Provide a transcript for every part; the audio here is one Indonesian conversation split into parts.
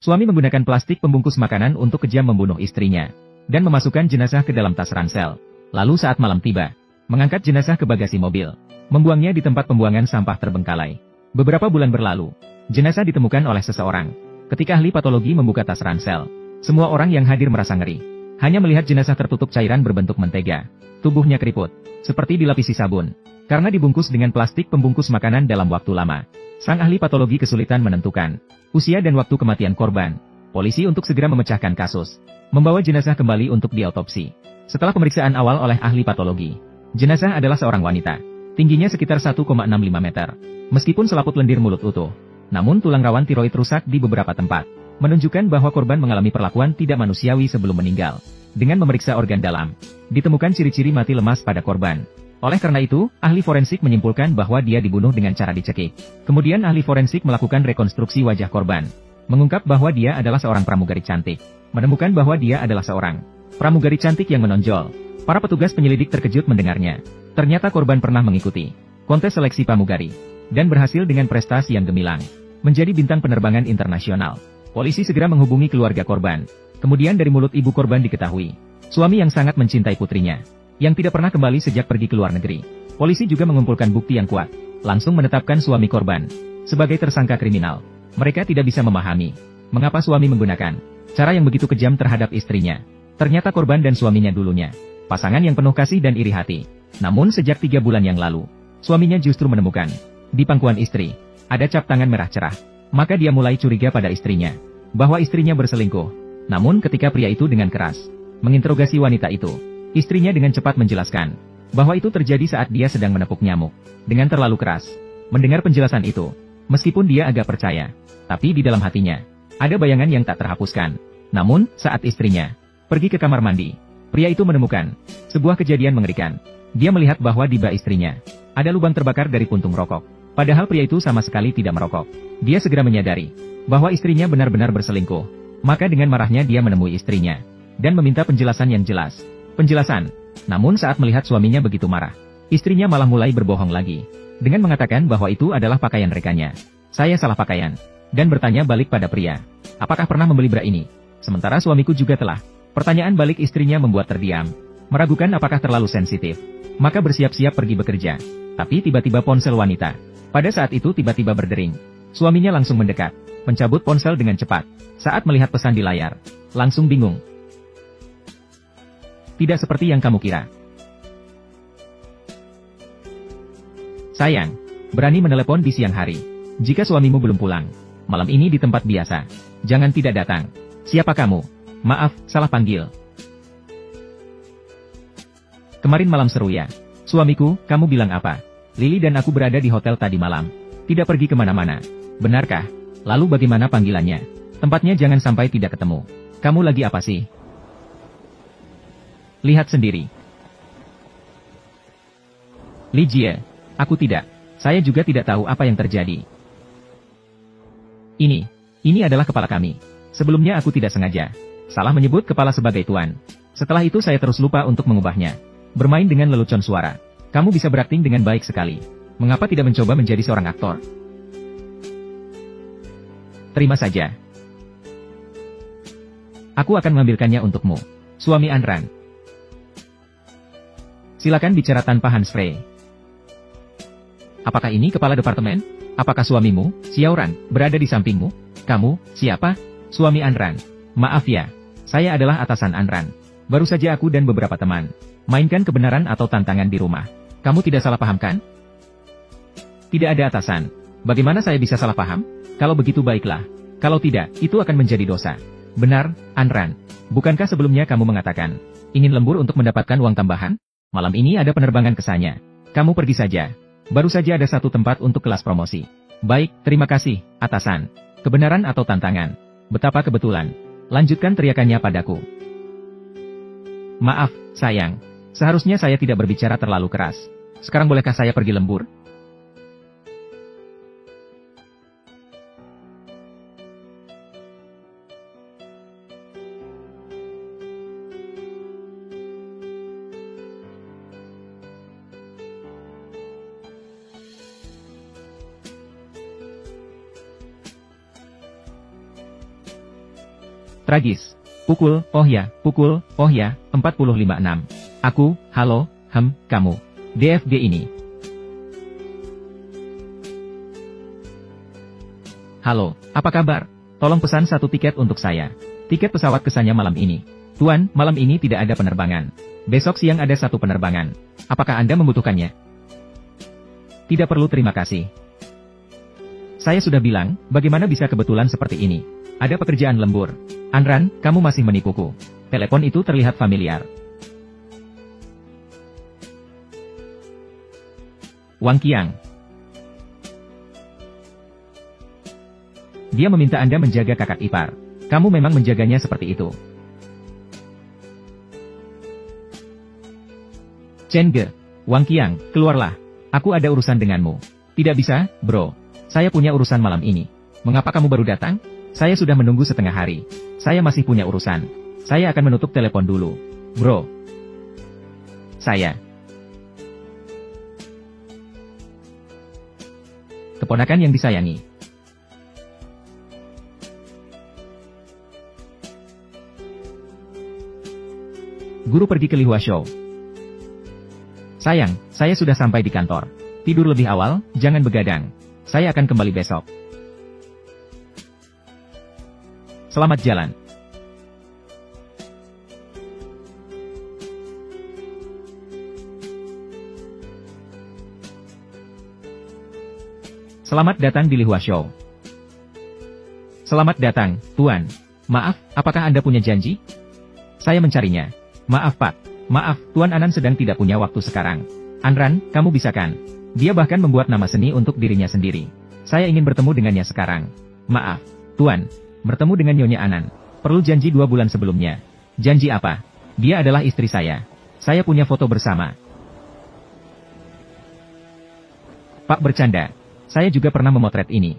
Suami menggunakan plastik pembungkus makanan untuk kejam membunuh istrinya, dan memasukkan jenazah ke dalam tas ransel. Lalu saat malam tiba, mengangkat jenazah ke bagasi mobil, membuangnya di tempat pembuangan sampah terbengkalai. Beberapa bulan berlalu, jenazah ditemukan oleh seseorang. Ketika ahli patologi membuka tas ransel, semua orang yang hadir merasa ngeri. Hanya melihat jenazah tertutup cairan berbentuk mentega. Tubuhnya keriput, seperti dilapisi sabun, karena dibungkus dengan plastik pembungkus makanan dalam waktu lama. Sang ahli patologi kesulitan menentukan usia dan waktu kematian korban. Polisi untuk segera memecahkan kasus, membawa jenazah kembali untuk diautopsi. Setelah pemeriksaan awal oleh ahli patologi, jenazah adalah seorang wanita. Tingginya sekitar 1,65 meter. Meskipun selaput lendir mulut utuh, namun tulang rawan tiroid rusak di beberapa tempat, menunjukkan bahwa korban mengalami perlakuan tidak manusiawi sebelum meninggal. Dengan memeriksa organ dalam, ditemukan ciri-ciri mati lemas pada korban. Oleh karena itu, ahli forensik menyimpulkan bahwa dia dibunuh dengan cara dicekik. Kemudian ahli forensik melakukan rekonstruksi wajah korban, mengungkap bahwa dia adalah seorang pramugari cantik. Menemukan bahwa dia adalah seorang pramugari cantik yang menonjol. Para petugas penyelidik terkejut mendengarnya. Ternyata korban pernah mengikuti kontes seleksi pramugari, dan berhasil dengan prestasi yang gemilang, menjadi bintang penerbangan internasional. Polisi segera menghubungi keluarga korban. Kemudian dari mulut ibu korban diketahui, suami yang sangat mencintai putrinya, yang tidak pernah kembali sejak pergi ke luar negeri. Polisi juga mengumpulkan bukti yang kuat, langsung menetapkan suami korban sebagai tersangka kriminal. Mereka tidak bisa memahami mengapa suami menggunakan cara yang begitu kejam terhadap istrinya. Ternyata korban dan suaminya dulunya pasangan yang penuh kasih dan iri hati. Namun sejak 3 bulan yang lalu, suaminya justru menemukan di pangkuan istri ada cap tangan merah cerah. Maka dia mulai curiga pada istrinya, bahwa istrinya berselingkuh. Namun ketika pria itu dengan keras menginterogasi wanita itu, istrinya dengan cepat menjelaskan bahwa itu terjadi saat dia sedang menepuk nyamuk. Dengan terlalu keras mendengar penjelasan itu, meskipun dia agak percaya, tapi di dalam hatinya ada bayangan yang tak terhapuskan. Namun, saat istrinya pergi ke kamar mandi, pria itu menemukan sebuah kejadian mengerikan. Dia melihat bahwa di bak istrinya ada lubang terbakar dari puntung rokok. Padahal pria itu sama sekali tidak merokok. Dia segera menyadari bahwa istrinya benar-benar berselingkuh. Maka dengan marahnya dia menemui istrinya dan meminta penjelasan yang jelas. Penjelasan. Namun saat melihat suaminya begitu marah, istrinya malah mulai berbohong lagi dengan mengatakan bahwa itu adalah pakaian rekannya. Saya salah pakaian. Dan bertanya balik pada pria, apakah pernah membeli bra ini? Sementara suamiku juga telah. Pertanyaan balik istrinya membuat terdiam, meragukan apakah terlalu sensitif. Maka bersiap-siap pergi bekerja. Tapi tiba-tiba ponsel wanita pada saat itu tiba-tiba berdering. Suaminya langsung mendekat, mencabut ponsel dengan cepat. Saat melihat pesan di layar, langsung bingung. Tidak seperti yang kamu kira. Sayang, berani menelepon di siang hari. Jika suamimu belum pulang malam ini di tempat biasa, jangan tidak datang. Siapa kamu? Maaf, salah panggil. Kemarin malam seru ya. Suamiku, kamu bilang apa? Lily dan aku berada di hotel tadi malam. Tidak pergi kemana-mana. Benarkah? Lalu bagaimana panggilannya? Tempatnya jangan sampai tidak ketemu. Kamu lagi apa sih? Lihat sendiri. Lygia, aku tidak. Saya juga tidak tahu apa yang terjadi. Ini adalah kepala kami. Sebelumnya aku tidak sengaja salah menyebut kepala sebagai tuan. Setelah itu saya terus lupa untuk mengubahnya. Bermain dengan lelucon suara. Kamu bisa berakting dengan baik sekali. Mengapa tidak mencoba menjadi seorang aktor? Terima saja. Aku akan mengambilkannya untukmu. Suami Anran. Silakan bicara tanpa handspray. Apakah ini kepala departemen? Apakah suamimu, Xiaoran, berada di sampingmu? Kamu, siapa? Suami Anran. Maaf ya. Saya adalah atasan Anran. Baru saja aku dan beberapa teman mainkan kebenaran atau tantangan di rumah. Kamu tidak salah paham kan? Tidak ada atasan. Bagaimana saya bisa salah paham? Kalau begitu baiklah. Kalau tidak, itu akan menjadi dosa. Benar, Anran. Bukankah sebelumnya kamu mengatakan ingin lembur untuk mendapatkan uang tambahan? Malam ini ada penerbangan ke sana. Kamu pergi saja. Baru saja ada satu tempat untuk kelas promosi. Baik, terima kasih, atasan. Kebenaran atau tantangan? Betapa kebetulan. Lanjutkan teriakannya padaku. Maaf, sayang. Seharusnya saya tidak berbicara terlalu keras. Sekarang bolehkah saya pergi lembur? Tragis. Pukul, oh ya, 45:6. Aku, halo, kamu. DFG ini. Halo, apa kabar? Tolong pesan 1 tiket untuk saya. Tiket pesawat kesannya malam ini. Tuan, malam ini tidak ada penerbangan. Besok siang ada 1 penerbangan. Apakah Anda membutuhkannya? Tidak perlu, terima kasih. Saya sudah bilang, bagaimana bisa kebetulan seperti ini? Ada pekerjaan lembur. Anran, kamu masih menipuku. Telepon itu terlihat familiar. Wang Qiang. Dia meminta Anda menjaga kakak ipar. Kamu memang menjaganya seperti itu. Chen Ge. Wang Qiang, keluarlah. Aku ada urusan denganmu. Tidak bisa, bro. Saya punya urusan malam ini. Mengapa kamu baru datang? Saya sudah menunggu setengah hari. Saya masih punya urusan. Saya akan menutup telepon dulu. Bro. Saya. Keponakan yang disayangi. Guru pergi ke Li Huashou. Sayang, saya sudah sampai di kantor. Tidur lebih awal, jangan begadang. Saya akan kembali besok. Selamat jalan. Selamat datang di Li Huashou. Selamat datang, Tuan. Maaf, apakah Anda punya janji? Saya mencarinya. Maaf Pak. Maaf, Tuan Anan sedang tidak punya waktu sekarang. Anran, kamu bisa kan? Dia bahkan membuat nama seni untuk dirinya sendiri. Saya ingin bertemu dengannya sekarang. Maaf, Tuan. Bertemu dengan Nyonya Anan. Perlu janji 2 bulan sebelumnya. Janji apa? Dia adalah istri saya. Saya punya foto bersama. Pak bercanda. Saya juga pernah memotret ini.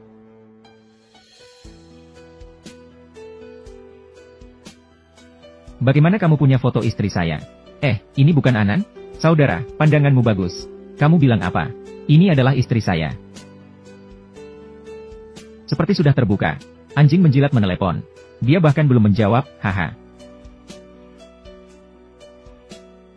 Bagaimana kamu punya foto istri saya? Ini bukan Anan? Saudara, pandanganmu bagus. Kamu bilang apa? Ini adalah istri saya. Seperti sudah terbuka. Anjing menjilat menelepon. Dia bahkan belum menjawab, haha.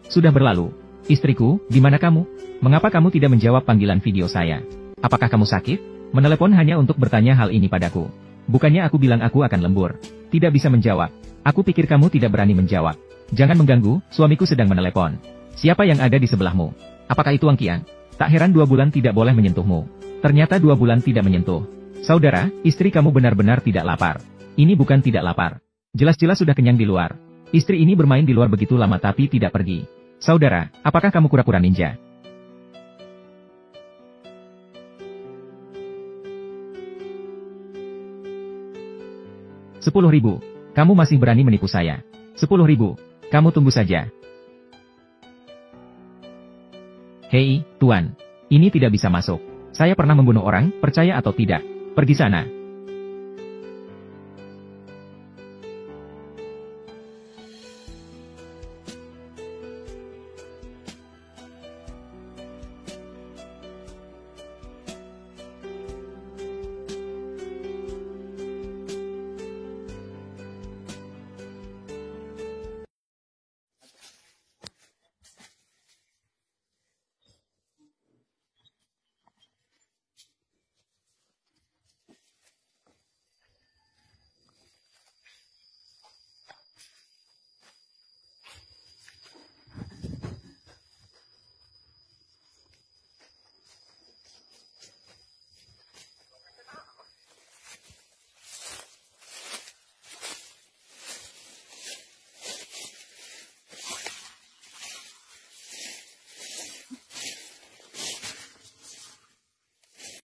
Sudah berlalu. Istriku, di mana kamu? Mengapa kamu tidak menjawab panggilan video saya? Apakah kamu sakit? Menelepon hanya untuk bertanya hal ini padaku. Bukannya aku bilang aku akan lembur. Tidak bisa menjawab. Aku pikir kamu tidak berani menjawab. Jangan mengganggu, suamiku sedang menelepon. Siapa yang ada di sebelahmu? Apakah itu Wang Qiang? Tak heran 2 bulan tidak boleh menyentuhmu. Ternyata 2 bulan tidak menyentuh. Saudara, istri kamu benar-benar tidak lapar. Ini bukan tidak lapar. Jelas-jelas sudah kenyang di luar. Istri ini bermain di luar begitu lama tapi tidak pergi. Saudara, apakah kamu kura-kura ninja? Rp10.000. Kamu masih berani menipu saya. 10.000. Kamu tunggu saja. Hei, Tuan. Ini tidak bisa masuk. Saya pernah membunuh orang, percaya atau tidak? Pergi sana.